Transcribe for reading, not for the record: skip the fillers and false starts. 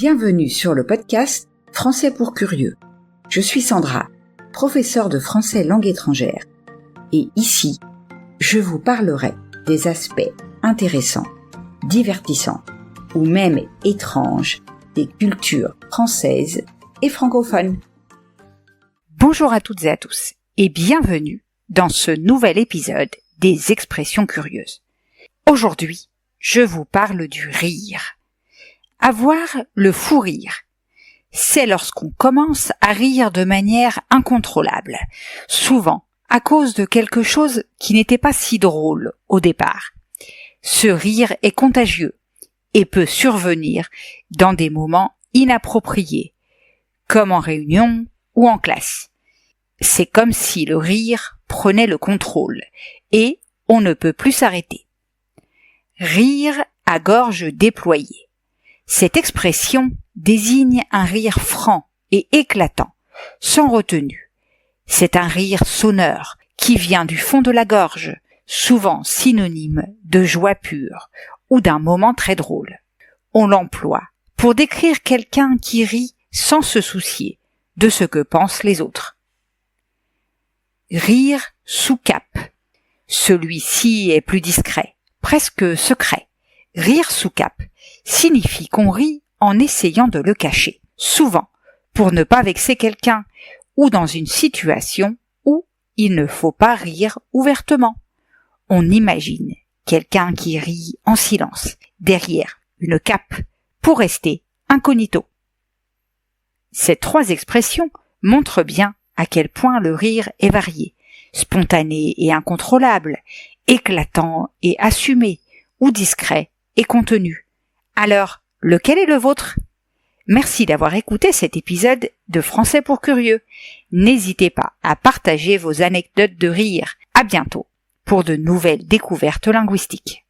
Bienvenue sur le podcast Français pour curieux. Je suis Sandra, professeure de français langue étrangère. Et ici, je vous parlerai des aspects intéressants, divertissants ou même étranges des cultures françaises et francophones. Bonjour à toutes et à tous et bienvenue dans ce nouvel épisode des expressions curieuses. Aujourd'hui, je vous parle du rire. Avoir le fou rire, c'est lorsqu'on commence à rire de manière incontrôlable, souvent à cause de quelque chose qui n'était pas si drôle au départ. Ce rire est contagieux et peut survenir dans des moments inappropriés, comme en réunion ou en classe. C'est comme si le rire prenait le contrôle et on ne peut plus s'arrêter. Rire à gorge déployée. Cette expression désigne un rire franc et éclatant, sans retenue. C'est un rire sonneur qui vient du fond de la gorge, souvent synonyme de joie pure ou d'un moment très drôle. On l'emploie pour décrire quelqu'un qui rit sans se soucier de ce que pensent les autres. Rire sous cape. Celui-ci est plus discret, presque secret. Rire sous cape signifie qu'on rit en essayant de le cacher, souvent pour ne pas vexer quelqu'un ou dans une situation où il ne faut pas rire ouvertement. On imagine quelqu'un qui rit en silence, derrière une cape, pour rester incognito. Ces trois expressions montrent bien à quel point le rire est varié, spontané et incontrôlable, éclatant et assumé, ou discret et contenu. Alors, lequel est le vôtre ? Merci d'avoir écouté cet épisode de Français pour curieux. N'hésitez pas à partager vos anecdotes de rire. À bientôt pour de nouvelles découvertes linguistiques.